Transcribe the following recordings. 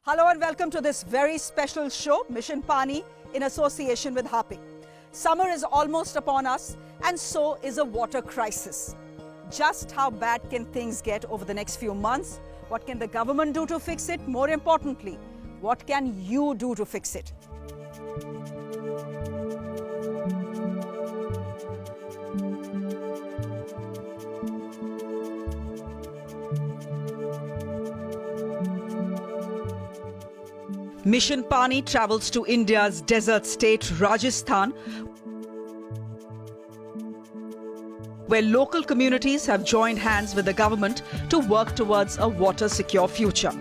Hello and welcome to this very special show, Mission Pani, in association with Harpy. Summer is almost upon us and so is a water crisis. Just how bad can things get over the next few months? What can the government do to fix it? More importantly, what can you do to fix it? Mission Pani travels to India's desert state, Rajasthan, where local communities have joined hands with the government to work towards a water-secure future.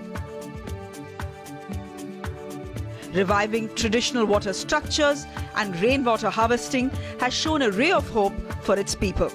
Reviving traditional water structures and rainwater harvesting has shown a ray of hope for its people.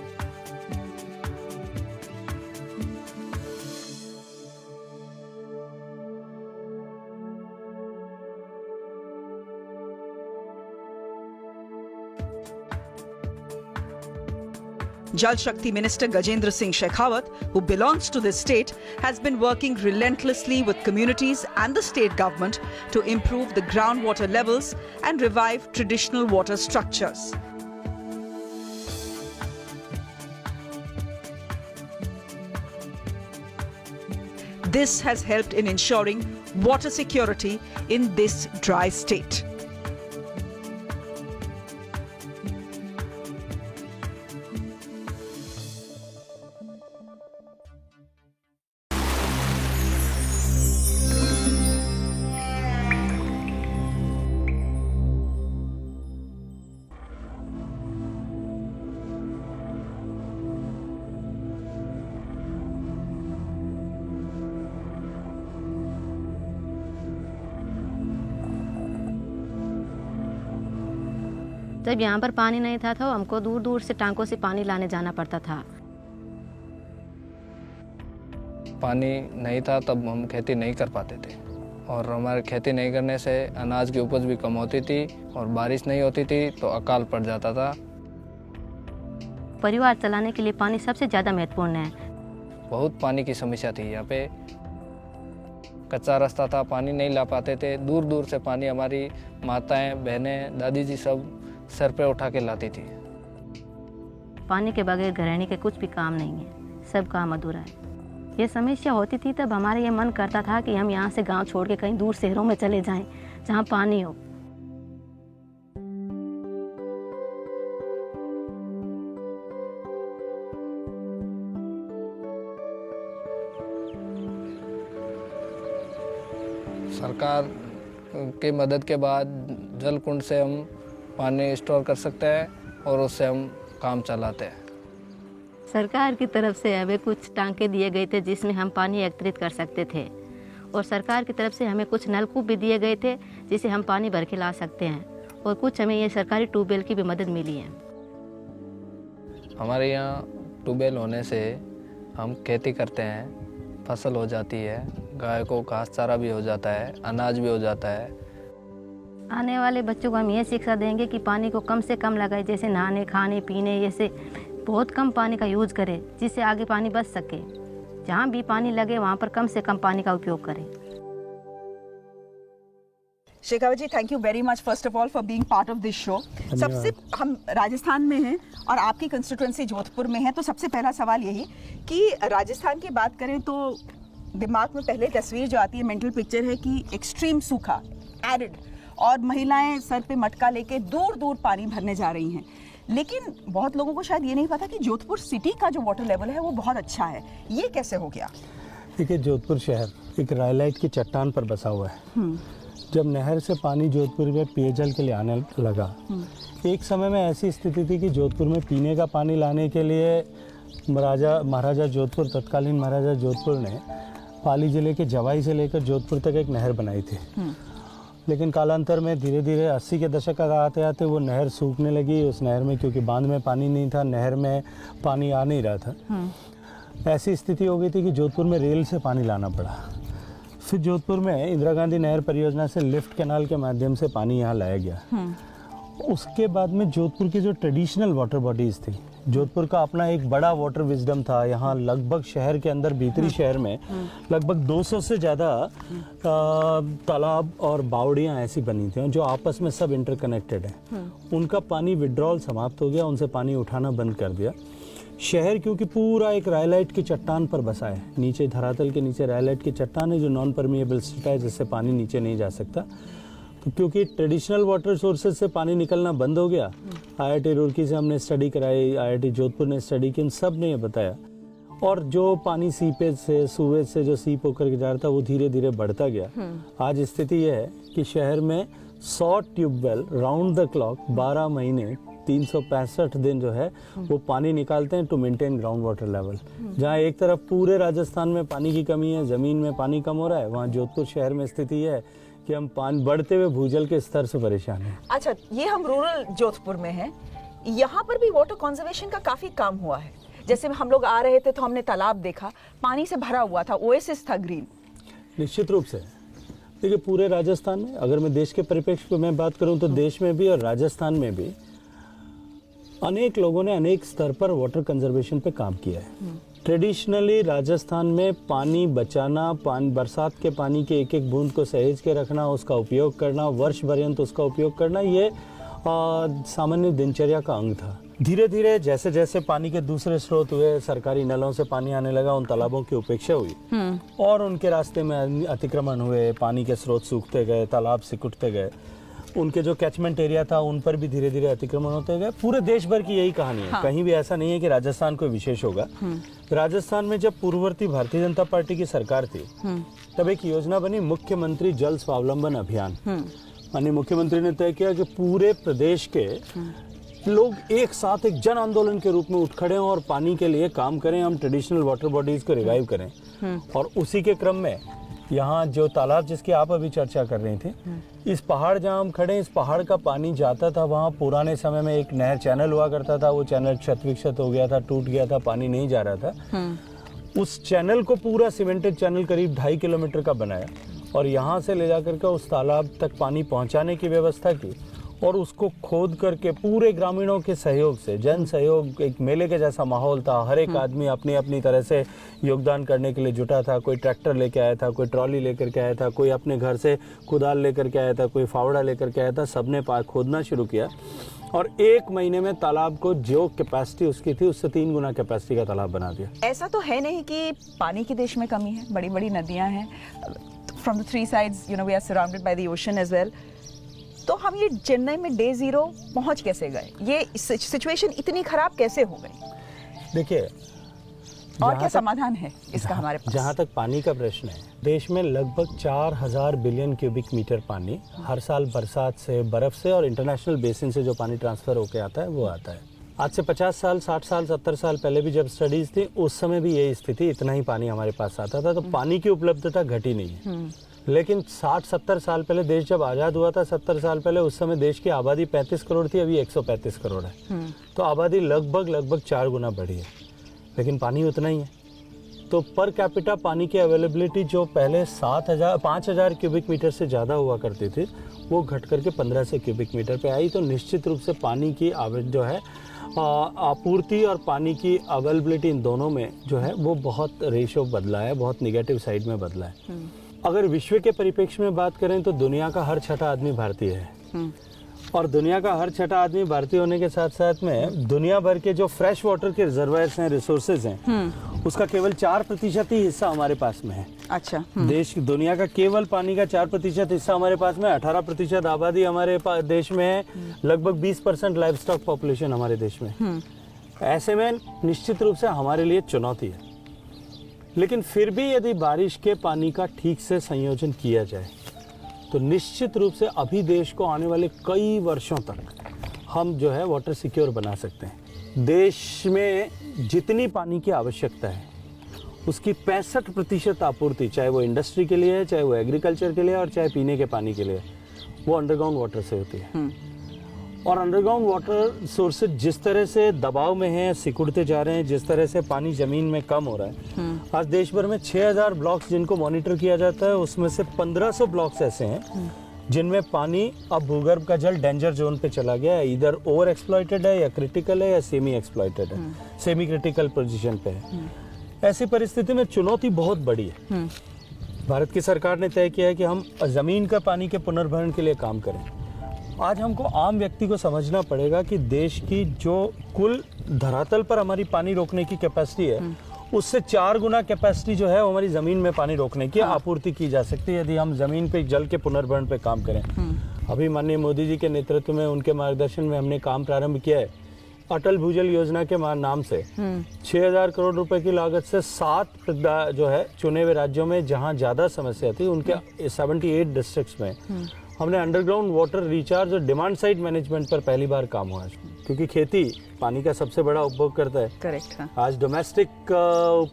Jal Shakti Minister Gajendra Singh Shekhawat, who belongs to this state, has been working relentlessly with communities and the state government to improve the groundwater levels and revive traditional water structures. This has helped in ensuring water security in this dry state. जब यहाँ पर पानी नहीं था तो हमको दूर दूर से टांकों से पानी लाने जाना पड़ता था। पानी नहीं था तब हम खेती नहीं कर पाते थे और हमारे खेती नहीं करने से अनाज की उपज भी कम होती थी और बारिश नहीं होती थी तो अकाल पड़ जाता था। परिवार चलाने के लिए पानी सबसे ज़्यादा महत्वपूर्ण है। बहुत पानी की समस्या थी यहाँ पे, कच्चा रास्ता था, पानी नहीं ला पाते थे। दूर दूर से पानी हमारी माताएं, बहनें, दादी जी सब सर पे उठा के लाती थी। पानी के बगैर गृहिणी के कुछ भी काम नहीं है, सब काम अधूरा है। ये समस्या होती थी तब हमारा ये मन करता था कि हम यहाँ से गांव छोड़ के कहीं दूर शहरों में चले जाएं जहाँ पानी हो। सरकार की मदद के बाद जल कुंड से हम पानी स्टोर कर सकते हैं और उससे हम काम चलाते हैं। सरकार की तरफ से हमें कुछ टांके दिए गए थे जिसमें हम पानी एकत्रित कर सकते थे और सरकार की तरफ से हमें कुछ नलकूप भी दिए गए थे जिसे हम पानी भर के ला सकते हैं और कुछ हमें ये सरकारी ट्यूबवेल की भी मदद मिली है। हमारे यहाँ ट्यूबवेल होने से हम खेती करते हैं, फसल हो जाती है, गाय को घास चारा भी हो जाता है, अनाज भी हो जाता है। आने वाले बच्चों को हम ये शिक्षा देंगे कि पानी को कम से कम लगाए, जैसे नहाने, खाने, पीने, जैसे बहुत कम पानी का यूज़ करें जिससे आगे पानी बच सके। जहाँ भी पानी लगे वहाँ पर कम से कम पानी का उपयोग करें। Shekhawat ji, thank you very much first of all for being part of this show. सबसे हम राजस्थान में हैं और आपकी कंस्टिट्यूएंसी जोधपुर में है, तो सबसे पहला सवाल यही कि राजस्थान की बात करें तो दिमाग में पहले तस्वीर जो आती है, मेंटल पिक्चर है कि एक्सट्रीम सूखा, एरिड, और महिलाएं सर पे मटका लेके दूर दूर पानी भरने जा रही हैं। लेकिन बहुत लोगों को शायद ये नहीं पता कि जोधपुर सिटी का जो वाटर लेवल है वो बहुत अच्छा है। ये कैसे हो गया? देखिए, जोधपुर शहर एक रायलाइट की चट्टान पर बसा हुआ है। जब नहर से पानी जोधपुर में पेयजल के लिए आने लगा, एक समय में ऐसी स्थिति थी कि जोधपुर में पीने का पानी लाने के लिए महाराजा जोधपुर, तत्कालीन महाराजा जोधपुर ने पाली जिले के जवाई से लेकर जोधपुर तक एक नहर बनाई थी। लेकिन कालांतर में धीरे धीरे 80 के दशक का आते आते वो नहर सूखने लगी। उस नहर में क्योंकि बांध में पानी नहीं था, नहर में पानी आ नहीं रहा था। ऐसी स्थिति हो गई थी कि जोधपुर में रेल से पानी लाना पड़ा। फिर जोधपुर में इंदिरा गांधी नहर परियोजना से लिफ्ट कैनाल के माध्यम से पानी यहाँ लाया गया। उसके बाद में जोधपुर की जो ट्रेडिशनल वाटर बॉडीज़ थी, जोधपुर का अपना एक बड़ा वाटर विजडम था। यहाँ लगभग शहर के अंदर भीतरी शहर में लगभग 200 से ज़्यादा तालाब और बावड़ियाँ ऐसी बनी थी जो आपस में सब इंटरकनेक्टेड हैं। उनका पानी विड्रॉल समाप्त हो गया, उनसे पानी उठाना बंद कर दिया। शहर क्योंकि पूरा एक रायलाइट की चट्टान पर बसा है, नीचे धरातल के नीचे रायलाइट की चट्टान है जो नॉन परमिएबल स्ट्रटा है, जिससे पानी नीचे नहीं जा सकता। तो क्योंकि ट्रेडिशनल वाटर सोर्सेज से पानी निकलना बंद हो गया, IIT रुड़की से हमने स्टडी कराई, IIT जोधपुर ने स्टडी की, उन सब ने ये बताया। और जो पानी सीपेज से सूवेज से जो सीप होकर के जा रहा था वो धीरे धीरे बढ़ता गया। आज स्थिति यह है कि शहर में 100 ट्यूबवेल राउंड द क्लॉक 12 महीने 365 दिन जो है वो पानी निकालते हैं to maintain ground water level. जहाँ एक तरफ पूरे राजस्थान में पानी की कमी है, ज़मीन में पानी कम हो रहा है, वहाँ जोधपुर शहर में स्थिति है कि हम पानी बढ़ते हुए भूजल के स्तर से परेशान हैं। अच्छा, ये हम रूरल जोधपुर में हैं, यहाँ पर भी वाटर कंजर्वेशन का काफ़ी काम हुआ है। जैसे हम लोग आ रहे थे तो हमने तालाब देखा, पानी से भरा हुआ था, ओएसिस था ग्रीन। निश्चित रूप से देखिए, पूरे राजस्थान में अगर मैं देश के परिप्रेक्ष्य में बात करूं तो देश में भी और राजस्थान में भी अनेक लोगों ने अनेक स्तर पर वाटर कंजर्वेशन पे काम किया है। ट्रेडिशनली राजस्थान में पानी बचाना, बरसात के पानी के एक एक बूंद को सहेज के रखना, उसका उपयोग करना, वर्ष पर्यंत उसका उपयोग करना, ये सामान्य दिनचर्या का अंग था। धीरे धीरे जैसे जैसे पानी के दूसरे स्रोत हुए, सरकारी नलों से पानी आने लगा, उन तालाबों की उपेक्षा हुई और उनके रास्ते में अतिक्रमण हुए, पानी के स्रोत सूखते गए, तालाब सिकुड़ते गए, उनके जो कैचमेंट एरिया था उन पर भी धीरे धीरे अतिक्रमण होते गए। पूरे देश भर की यही कहानी है। कहीं भी ऐसा नहीं है कि राजस्थान कोई विशेष होगा। राजस्थान में जब पूर्ववर्ती भारतीय जनता पार्टी की सरकार थी तब एक योजना बनी, मुख्यमंत्री जल स्वावलंबन अभियान। माननीय मुख्यमंत्री ने तय किया कि पूरे प्रदेश के लोग एक साथ एक जन आंदोलन के रूप में उठ खड़े हों और पानी के लिए काम करें, हम ट्रेडिशनल वाटर बॉडीज को रिवाइव करें। और उसी के क्रम में यहाँ जो तालाब जिसकी आप अभी चर्चा कर रही थी, इस पहाड़ जहाँ हम खड़े, इस पहाड़ का पानी जाता था वहाँ। पुराने समय में एक नहर चैनल हुआ करता था, वो चैनल क्षत विक्षत हो गया था, टूट गया था, पानी नहीं जा रहा था। उस चैनल को पूरा सीमेंटेड चैनल करीब 2.5 किलोमीटर का बनाया और यहाँ से ले जाकर के उस तालाब तक पानी पहुँचाने की व्यवस्था की और उसको खोद करके पूरे ग्रामीणों के सहयोग से, जन सहयोग, एक मेले के जैसा माहौल था। हर एक आदमी अपनी अपनी तरह से योगदान करने के लिए जुटा था। कोई ट्रैक्टर लेके आया था, कोई ट्रॉली लेकर के आया था, कोई अपने घर से कुदाल लेकर के आया था, कोई फावड़ा लेकर के आया था। सबने खोदना शुरू किया और 1 महीने में तालाब को जो कैपेसिटी उसकी थी उससे 3 गुना कैपेसिटी का तालाब बना दिया। ऐसा तो है नहीं कि पानी की देश में कमी है, बड़ी बड़ी नदियाँ हैं। From the 3 sides we are surrounded by the ocean as well. तो हम ये चेन्नई में डे ज़ीरो पहुंच कैसे गए? ये सिचुएशन इतनी खराब कैसे हो गई? देखिए, और क्या समाधान है इसका हमारे पास? जहाँ तक पानी का प्रश्न है, देश में लगभग 4000 बिलियन क्यूबिक मीटर पानी हर साल बरसात से, बर्फ से और इंटरनेशनल बेसिन से जो पानी ट्रांसफर होके आता है वो आता है। आज से 50 साल, 60 साल, 70 साल पहले भी जब स्टडीज थी उस समय भी यही स्थिति, इतना ही पानी हमारे पास आता था। तो पानी की उपलब्धता घटी नहीं है। लेकिन 60-70 साल पहले देश जब आज़ाद हुआ था, 70 साल पहले, उस समय देश की आबादी 35 करोड़ थी, अभी 135 करोड़ है। तो आबादी लगभग 4 गुना बढ़ी है, लेकिन पानी उतना ही है। तो पर कैपिटा पानी की अवेलेबिलिटी जो पहले 5000 क्यूबिक मीटर से ज़्यादा हुआ करती थी वो घट करके 1500 क्यूबिक मीटर पे आई। तो निश्चित रूप से पानी की जो है आपूर्ति और पानी की अवेलेबिलिटी, इन दोनों में जो है वो बहुत रेशो बदला है, बहुत निगेटिव साइड में बदला है। अगर विश्व के परिप्रेक्ष्य में बात करें तो दुनिया का हर छठा आदमी भारतीय है और दुनिया का हर छठा आदमी भारतीय होने के साथ साथ में दुनिया भर के जो फ्रेश वाटर के रिजर्वायर्स हैं, रिसोर्सेज हैं, उसका केवल 4% ही हिस्सा हमारे पास में है। अच्छा। दुनिया का केवल पानी का 4% हिस्सा हमारे पास में, 18% आबादी हमारे देश में है, लगभग 20% लाइव स्टॉक पॉपुलेशन हमारे देश में। ऐसे में निश्चित रूप से हमारे लिए चुनौती है। लेकिन फिर भी यदि बारिश के पानी का ठीक से संयोजन किया जाए तो निश्चित रूप से अभी देश को आने वाले कई वर्षों तक हम जो है वाटर सिक्योर बना सकते हैं। देश में जितनी पानी की आवश्यकता है उसकी 65% आपूर्ति, चाहे वो इंडस्ट्री के लिए है, चाहे वो एग्रीकल्चर के लिए और चाहे पीने के पानी के लिए, वो अंडरग्राउंड वाटर से होती है। और अंडरग्राउंड वाटर सोर्सेज जिस तरह से दबाव में हैं, सिकुड़ते जा रहे हैं, जिस तरह से पानी जमीन में कम हो रहा है, आज देश भर में 6000 ब्लॉक्स जिनको मॉनिटर किया जाता है, उसमें से 1500 ब्लॉक्स ऐसे हैं जिनमें पानी अब भूगर्भ का जल डेंजर जोन पे चला गया है, इधर ओवर एक्सप्लॉइटेड है या क्रिटिकल है या सेमी एक्सप्लॉइटेड है, सेमी क्रिटिकल पोजीशन पे है। ऐसी परिस्थिति में चुनौती बहुत बड़ी है। भारत की सरकार ने तय किया है कि हम जमीन का पानी के पुनर्भरण के लिए काम करें। आज हमको आम व्यक्ति को समझना पड़ेगा कि देश की जो कुल धरातल पर हमारी पानी रोकने की कैपेसिटी है, उससे 4 गुना कैपेसिटी जो है वो हमारी जमीन में पानी रोकने की आपूर्ति की जा सकती है यदि हम जमीन पे जल के पुनर्भरण पे काम करें। अभी माननीय मोदी जी के नेतृत्व में, उनके मार्गदर्शन में हमने काम प्रारंभ किया है अटल भूजल योजना के नाम से। 6000 करोड़ रुपए की लागत से 7 जो है चुने हुए राज्यों में जहां ज्यादा समस्या थी, उनके 78 डिस्ट्रिक्ट्स में हमने अंडरग्राउंड वाटर रिचार्ज और डिमांड साइड मैनेजमेंट पर पहली बार काम हुआ है, क्योंकि खेती पानी का सबसे बड़ा उपभोग करता है। करेक्ट। हाँ। आज डोमेस्टिक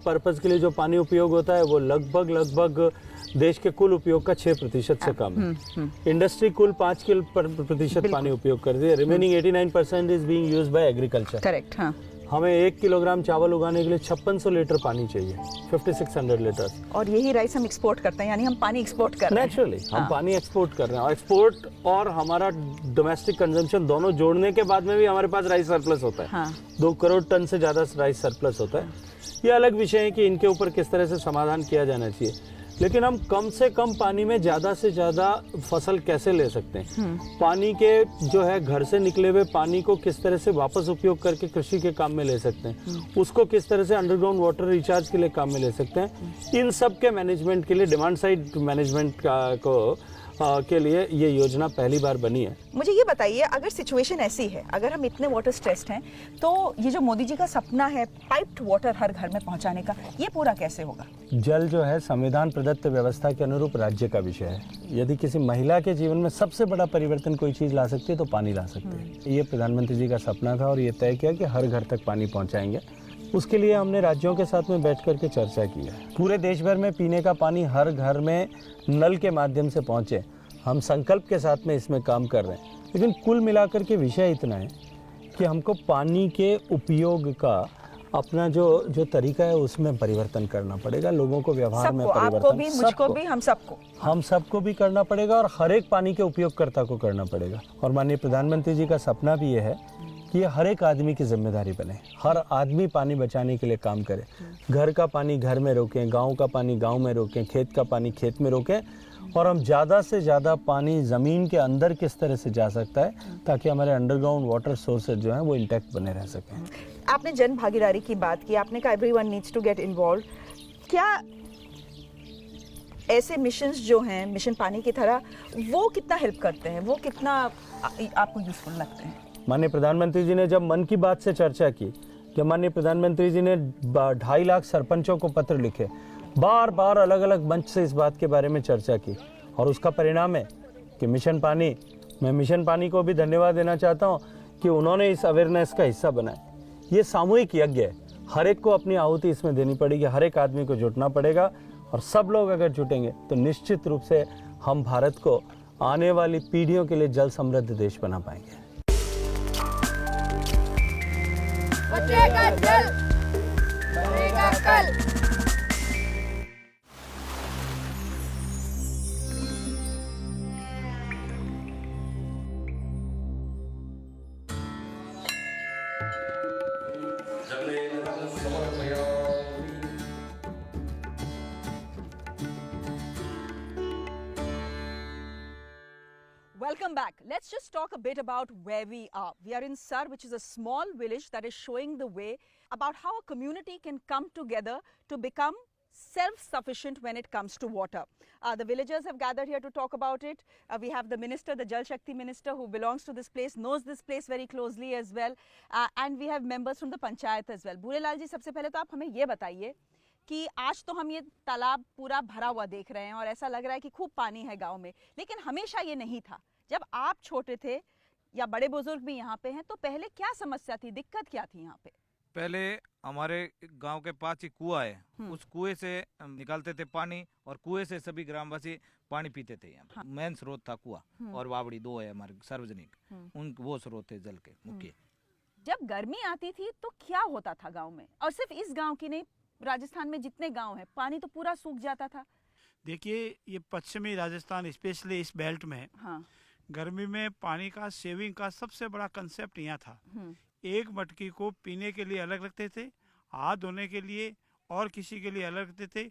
पर्पस के लिए जो पानी उपयोग होता है वो लगभग देश के कुल उपयोग का 6% से कम है। इंडस्ट्री कुल 5% पानी उपयोग करती है। Remaining 89% is being used by agriculture. Correct. हाँ। हमें 1 किलोग्राम चावल उगाने के लिए 5600 लीटर पानी चाहिए, 5600 लीटर। और यही राइस हम एक्सपोर्ट करते हैं, यानी हम पानी एक्सपोर्ट कर रहे हैं। नेचुरली हम पानी एक्सपोर्ट कर रहे हैं, और एक्सपोर्ट और हमारा डोमेस्टिक कंजम्पशन दोनों जोड़ने के बाद में भी हमारे पास राइस सरप्लस होता है। हाँ। 2 करोड़ टन से ज्यादा राइस सरप्लस होता है। ये अलग विषय है कि इनके ऊपर किस तरह से समाधान किया जाना चाहिए, लेकिन हम कम से कम पानी में ज्यादा से ज्यादा फसल कैसे ले सकते हैं, पानी के जो है घर से निकले हुए पानी को किस तरह से वापस उपयोग करके कृषि के काम में ले सकते हैं, उसको किस तरह से अंडरग्राउंड वाटर रिचार्ज के लिए काम में ले सकते हैं, इन सब के मैनेजमेंट के लिए, डिमांड साइड मैनेजमेंट के लिए ये योजना पहली बार बनी है। मुझे ये बताइए, अगर सिचुएशन ऐसी है, अगर हम इतने वाटर स्ट्रेस्ड हैं, तो ये जो मोदी जी का सपना है पाइप्ड वाटर हर घर में पहुंचाने का, ये पूरा कैसे होगा? जल जो है संविधान प्रदत्त व्यवस्था के अनुरूप राज्य का विषय है। यदि किसी महिला के जीवन में सबसे बड़ा परिवर्तन कोई चीज ला सकती है तो पानी ला सकती है। ये प्रधानमंत्री जी का सपना था और ये तय किया कि हर घर तक पानी पहुंचाएंगे। उसके लिए हमने राज्यों के साथ में बैठ करके चर्चा की है। पूरे देश भर में पीने का पानी हर घर में नल के माध्यम से पहुंचे, हम संकल्प के साथ में इसमें काम कर रहे हैं। लेकिन कुल मिलाकर के विषय इतना है कि हमको पानी के उपयोग का अपना जो तरीका है उसमें परिवर्तन करना पड़ेगा। लोगों को व्यवहार में परिवर्तन, आपको भी, मुझको भी, हम सबको भी करना पड़ेगा और हर एक पानी के उपयोगकर्ता को करना पड़ेगा। और माननीय प्रधानमंत्री जी का सपना भी ये है कि ये हर एक आदमी की जिम्मेदारी बने, हर आदमी पानी बचाने के लिए काम करे। घर का पानी घर में रोकें, गांव का पानी गांव में रोकें, खेत का पानी खेत में रोकें, और हम ज़्यादा से ज़्यादा पानी ज़मीन के अंदर किस तरह से जा सकता है ताकि हमारे अंडरग्राउंड वाटर सोर्सेज जो हैं वो इंटैक्ट बने रह सकें। आपने जन भागीदारी की बात की, आपने कहा everyone needs to get involve. क्या ऐसे मिशंस जो हैं, मिशन पानी की तरह, वो कितना हेल्प करते हैं, वो कितना आपको यूजफुल लगते हैं? माननीय प्रधानमंत्री जी ने जब मन की बात से चर्चा की, जब माननीय प्रधानमंत्री जी ने 2.5 लाख सरपंचों को पत्र लिखे, बार बार अलग अलग मंच से इस बात के बारे में चर्चा की, और उसका परिणाम है कि मिशन पानी, मैं मिशन पानी को भी धन्यवाद देना चाहता हूँ कि उन्होंने इस अवेयरनेस का हिस्सा बनाया। ये सामूहिक यज्ञ है, हर एक को अपनी आहुति इसमें देनी पड़ेगी, हर एक आदमी को जुटना पड़ेगा, और सब लोग अगर जुटेंगे तो निश्चित रूप से हम भारत को आने वाली पीढ़ियों के लिए जल समृद्ध देश बना पाएंगे। बचेगा जल, बनेगा कल। Welcome back. Let's just talk a bit about where we are. We are in Sar, which is a small village that is showing the way about how a community can come together to become self-sufficient when it comes to water. The villagers have gathered here to talk about it. We have the minister, the Jal Shakti minister, who belongs to this place, knows this place very closely as well. And we have members from the panchayat as well. Burelal ji, सबसे पहले तो आप हमें ये बताइए कि आज तो हम ये तालाब पूरा भरा हुआ देख रहे हैं और ऐसा लग रहा है कि खूब पानी है गांव में, लेकिन हमेशा ये नहीं था। जब आप छोटे थे या बड़े बुजुर्ग भी यहाँ पे हैं, तो पहले क्या समस्या थी, दिक्कत क्या थी यहाँ पे? पहले हमारे गांव के पास ही कुआं है, उस कुएं से निकालते थे पानी और कुएं से सभी ग्रामवासी पानी पीते थे। यहाँ मेन स्रोत था कुआं और बावड़ी, 2 है हमारे सार्वजनिक, उन वो स्रोत थे जल के मुख्य। जब गर्मी आती थी तो क्या होता था गांव में? और सिर्फ इस गांव की नहीं, राजस्थान में जितने गांव हैं, पानी तो पूरा सूख जाता था। देखिए ये पश्चिमी राजस्थान स्पेशली इस बेल्ट में हाँ। गर्मी में पानी का सेविंग का सबसे बड़ा कंसेप्ट यहाँ था। हम्म। एक मटकी को पीने के लिए अलग रखते थे, हाथ धोने के लिए और किसी के लिए अलग रखते थे,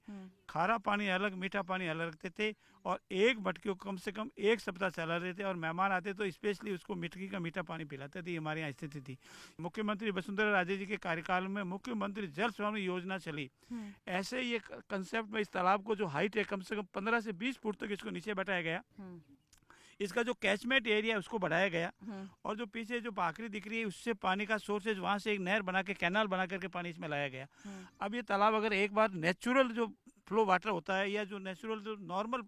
खारा पानी अलग, मीठा पानी अलग रखते थे, और एक मटकी को कम से कम एक सप्ताह चला रहे थे। और मेहमान आते तो स्पेशली उसको मटकी का मीठा पानी पिलाते थे। हमारे यहाँ स्थिति थी। मुख्यमंत्री वसुंधरा राजे जी के कार्यकाल में मुख्यमंत्री जल स्वामी योजना चली। ऐसे ये कंसेप्ट में इस तालाब को जो हाइट है कम से कम 15 से 20 फुट तक इसको नीचे बैठाया गया। इसका जो कैचमेंट एरिया है उसको बढ़ाया गया, और जो पीछे जो भाखरी दिख रही है उससे पानी का सोर्सेज, वहां से एक नहर बना के, कैनाल बना करके पानी इसमें लाया गया। अब ये तालाब अगर एक बार नेचुरल जो फ्लो वाटर होता है या जो नेचुरल जो नॉर्मल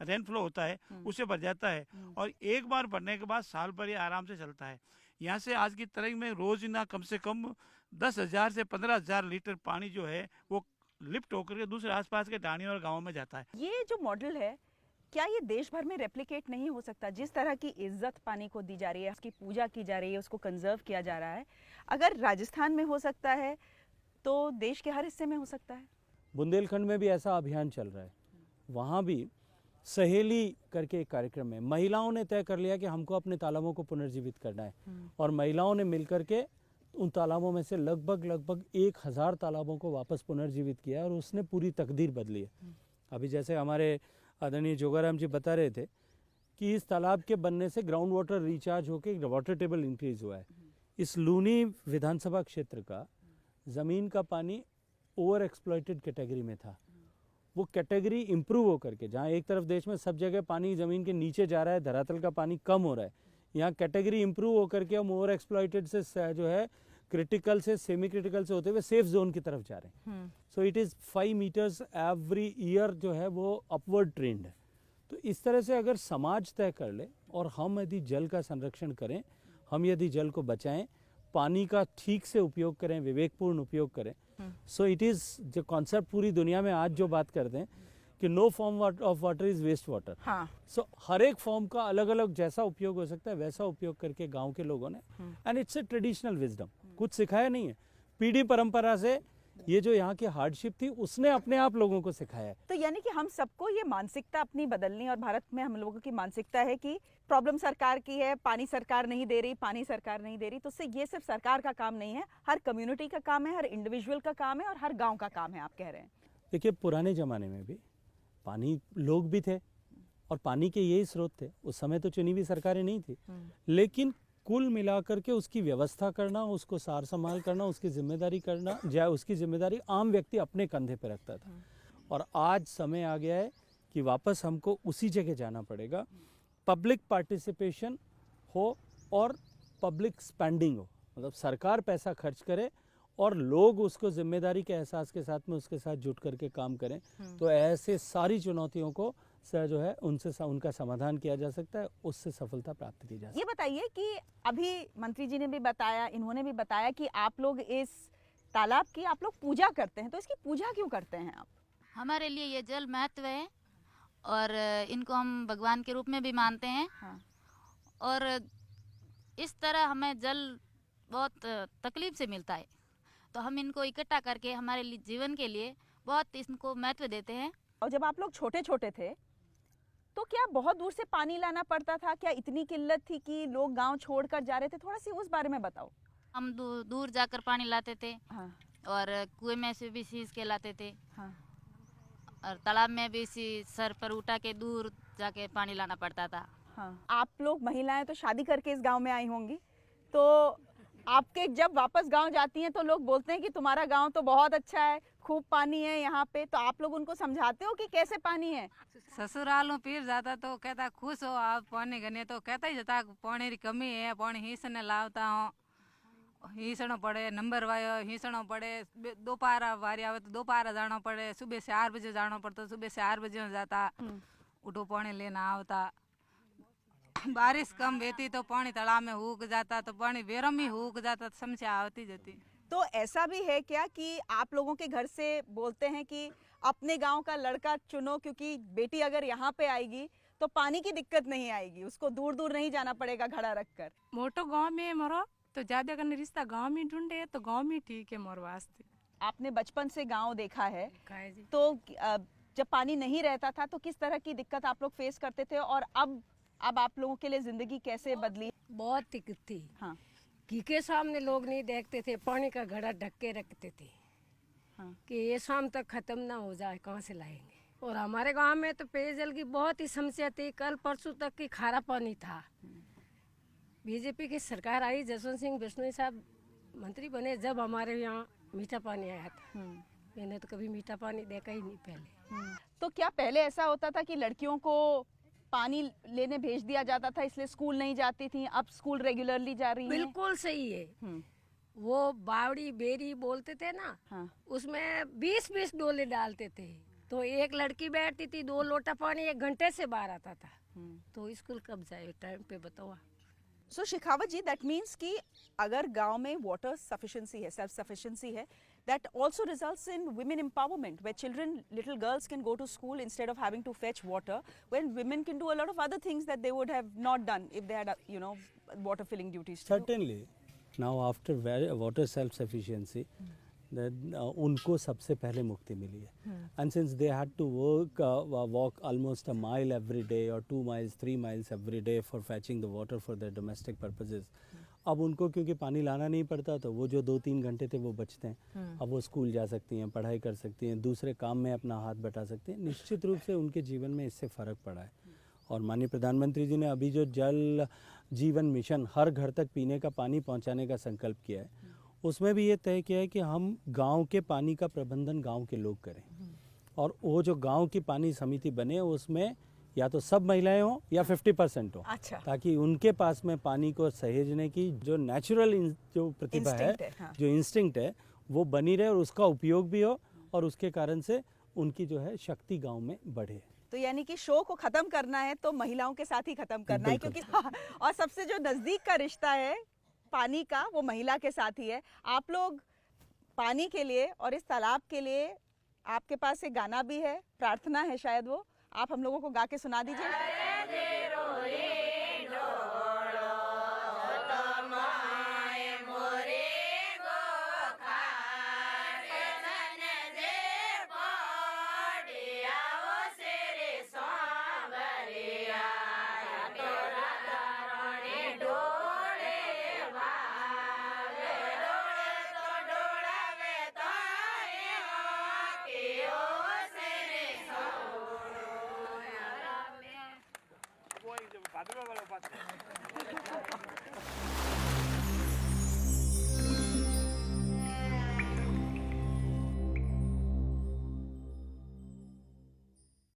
रेन फ्लो होता है उससे भर जाता है, और एक बार भरने के बाद साल भर ये आराम से चलता है। यहाँ से आज की तारीख में रोजाना कम से कम 10,000 से 15,000 लीटर पानी जो है वो लिफ्ट होकर के दूसरे आसपास के ढाणियों और गाँवों में जाता है। ये जो मॉडल है क्या ये देश भर में रेप्लिकेट नहीं हो सकता? जिस तरह की इज्जत पानी को दी जा रही है, उसकी पूजा की जा रही है, उसको कंजर्व किया जा रहा है, अगर राजस्थान में हो सकता है तो देश के हर हिस्से में हो सकता है। बुंदेलखंड में भी ऐसा अभियान चल रहा है। वहाँ भी सहेली करके एक कार्यक्रम में महिलाओं ने तय कर लिया कि हमको अपने तालाबों को पुनर्जीवित करना है, और महिलाओं ने मिलकर के उन तालाबों में से लगभग 1,000 तालाबों को वापस पुनर्जीवित किया, और उसने पूरी तकदीर बदली है। अभी जैसे हमारे आदरणीय जोगाराम जी बता रहे थे कि इस तालाब के बनने से ग्राउंड वाटर रिचार्ज होकर वाटर टेबल इंक्रीज हुआ है। इस लूनी विधानसभा क्षेत्र का ज़मीन का पानी ओवर एक्सप्लॉइटेड कैटेगरी में था। वो कैटेगरी इंप्रूव होकर के, जहाँ एक तरफ देश में सब जगह पानी ज़मीन के नीचे जा रहा है, धरातल का पानी कम हो रहा है, यहाँ कैटेगरी इंप्रूव होकर के हम ओवर एक्सप्लॉइटेड से जो है क्रिटिकल से सेमी क्रिटिकल से होते हुए सेफ जोन की तरफ जा रहे हैं। So it is 5 metres every year जो है वो अपवर्ड ट्रेंड है। तो इस तरह से अगर समाज तय कर ले और हम यदि जल का संरक्षण करें, हम यदि जल को बचाएं, पानी का ठीक से उपयोग करें, विवेकपूर्ण उपयोग करें, सो इट इज़ जो कॉन्सेप्ट पूरी दुनिया में आज जो बात करते हैं कि no form of water is waste water. हाँ। सो हर एक फॉर्म का अलग अलग जैसा उपयोग हो सकता है वैसा उपयोग करके गांव के लोगों ने, and it's a traditional wisdom, कुछ सिखाया नहीं है, पीढ़ी परंपरा से ये जो यहाँ की हार्डशिप थी उसने अपने आप लोगों को सिखाया है। तो यानी कि हम सबको ये मानसिकता अपनी बदलनी, और भारत में हम लोगों की मानसिकता है कि प्रॉब्लम सरकार की है, पानी सरकार नहीं दे रही, पानी सरकार नहीं दे रही, तो उससे ये सिर्फ सरकार का काम नहीं है, हर कम्युनिटी का काम है, हर इंडिविजुअल का काम है, और हर गाँव का काम है, आप कह रहे हैं। देखिए पुराने ज़माने में भी पानी लोग भी थे और पानी के यही स्रोत थे। उस समय तो चुनी हुई सरकारें नहीं थी, लेकिन कुल मिलाकर के उसकी व्यवस्था करना, उसको सार संभाल करना, उसकी जिम्मेदारी करना, उसकी जिम्मेदारी आम व्यक्ति अपने कंधे पर रखता था। और आज समय आ गया है कि वापस हमको उसी जगह जाना पड़ेगा, पब्लिक पार्टिसिपेशन हो और पब्लिक स्पेंडिंग हो, मतलब सरकार पैसा खर्च करे और लोग उसको जिम्मेदारी के एहसास के साथ में उसके साथ जुट करके काम करें, तो ऐसे सारी चुनौतियों को जो है उनका समाधान किया जा सकता है, उससे सफलता प्राप्त की जा सकती है। ये बताइए कि अभी मंत्री जी ने भी बताया, इन्होंने भी बताया कि आप लोग इस तालाब की आप लोग पूजा करते हैं, तो इसकी पूजा क्यों करते हैं आप? हमारे लिए ये जल महत्व है और इनको हम भगवान के रूप में भी मानते हैं। हाँ। और इस तरह हमें जल बहुत तकलीफ से मिलता है, तो हम इनको इकट्ठा करके हमारे लिए जीवन के लिए बहुत इनको महत्व देते हैं। और जब आप लोग छोटे छोटे थे तो क्या बहुत दूर से पानी लाना पड़ता था? क्या इतनी किल्लत थी कि लोग गांव छोड़कर जा रहे थे? थोड़ा सी उस बारे में बताओ। हम दूर जाकर पानी लाते थे। हाँ। और कुएं में से भी सींच के लाते थे। हाँ। और तालाब में भी सर पर उठा के दूर जाके पानी लाना पड़ता था। हाँ। आप लोग महिलाएं तो शादी करके इस गांव में आई होंगी, तो आपके जब वापस गांव जाती हैं तो लोग बोलते हैं कि तुम्हारा गांव तो बहुत अच्छा है, खूब पानी है यहाँ पे, तो आप लोग उनको समझाते हो कि कैसे पानी है? ससुराल में फिर जाता तो कहता खुश हो आप पानी गने, तो कहता ही जाता पानी की कमी है, पानी हीसने लावता हूँ, हीसणो पड़े, नंबर वायो हीसणो पड़े, दोपहर वारी आवे तो दोपहर जाना पड़े, सुबह 4 बजे जाना पड़ता, सुबह 4 बजे जाता, उठो पानी लेना आवता। बारिश कम होती तो पानी तालाब में हुक जाता, तो पानी बेरम ही हुक जाता, तो समस्या आती जाती। तो ऐसा भी है क्या कि आप लोगों के घर से बोलते हैं कि अपने गांव का लड़का चुनो, क्योंकि बेटी अगर यहाँ पे आएगी तो पानी की दिक्कत नहीं आएगी, उसको दूर दूर नहीं जाना पड़ेगा घड़ा रख कर? मोटो गाँव में मोरो तो ज्यादा करने रिश्ता गाँव में ढूंढे तो गाँव में ठीक है मोर वास्ते। आपने बचपन से गांव देखा है, जी। तो जब पानी नहीं रहता था तो किस तरह की दिक्कत आप लोग फेस करते थे, और अब आप लोगों के लिए जिंदगी कैसे बदली? बहुत दिक्कत थी। हाँ घी के सामने लोग नहीं देखते थे, पानी का घड़ा ढक के रखते थे हाँ कि ये शाम तक खत्म ना हो जाए, कहाँ से लाएंगे। और हमारे गांव में तो पेयजल की बहुत ही समस्या थी। कल परसों तक की खारा पानी था। बीजेपी की सरकार आई, जसवंत सिंह बिश्नोई साहब मंत्री बने, जब हमारे यहाँ मीठा पानी आया था। मैंने तो कभी मीठा पानी देखा ही नहीं पहले। तो क्या पहले ऐसा होता था कि लड़कियों को पानी लेने भेज दिया जाता था इसलिए स्कूल नहीं जाती थी, अब स्कूल रेगुलरली जा रही हैं? बिल्कुल सही है। वो बावड़ी बेरी बोलते थे ना, हाँ। उसमें 20-20 डोले डालते थे, तो एक लड़की बैठती थी, 2 लोटा पानी 1 घंटे से बाहर आता था। तो स्कूल कब जाए टाइम पे, बताओ। सो शिखावत जी, दैट मीन्स कि अगर गांव में वाटर सफिशिएंसी है, सेल्फ सफिशिएंसी है, that also results in women empowerment, where children, little girls can go to school instead of having to fetch water, when women can do a lot of other things that they would have not done if they had, water filling duties to do. Certainly. Now after water self-sufficiency, then उनको सबसे पहले मुक्ति मिली है. And since they had to walk almost a mile every day or 2 miles, 3 miles every day for fetching the water for their domestic purposes, अब उनको क्योंकि पानी लाना नहीं पड़ता तो वो जो 2-3 घंटे थे वो बचते हैं. अब वो स्कूल जा सकती हैं, पढ़ाई कर सकती हैं, दूसरे काम में अपना हाथ बटा सकती हैं. निश्चित रूप से उनके जीवन में इससे फ़र्क पड़ा है. और माननीय प्रधानमंत्री जी ने अभी जो जल जीवन मिशन, हर घर तक पीने का पानी पहुंचाने का संकल्प किया है, उसमें भी ये तय किया है कि हम गांव के पानी का प्रबंधन गांव के लोग करें. और वो जो गांव की पानी समिति बने उसमें या तो सब महिलाएं हों या 50% हो. अच्छा. ताकि उनके पास में पानी को सहेजने की जो नेचुरल जो प्रतिभा है, हाँ. जो इंस्टिंक्ट है, वो बनी रहे और उसका उपयोग भी हो, और उसके कारण से उनकी जो है शक्ति गांव में बढ़े. तो यानी कि शो को खत्म करना है तो महिलाओं के साथ ही खत्म करना है, क्योंकि और सबसे जो नजदीक का रिश्ता है पानी का वो महिला के साथ ही है. आप लोग पानी के लिए और इस तालाब के लिए, आपके पास एक गाना भी है, प्रार्थना है शायद, वो आप हम लोगों को गा के सुना दीजिए. वो एक जो भादरवा वाला बात है।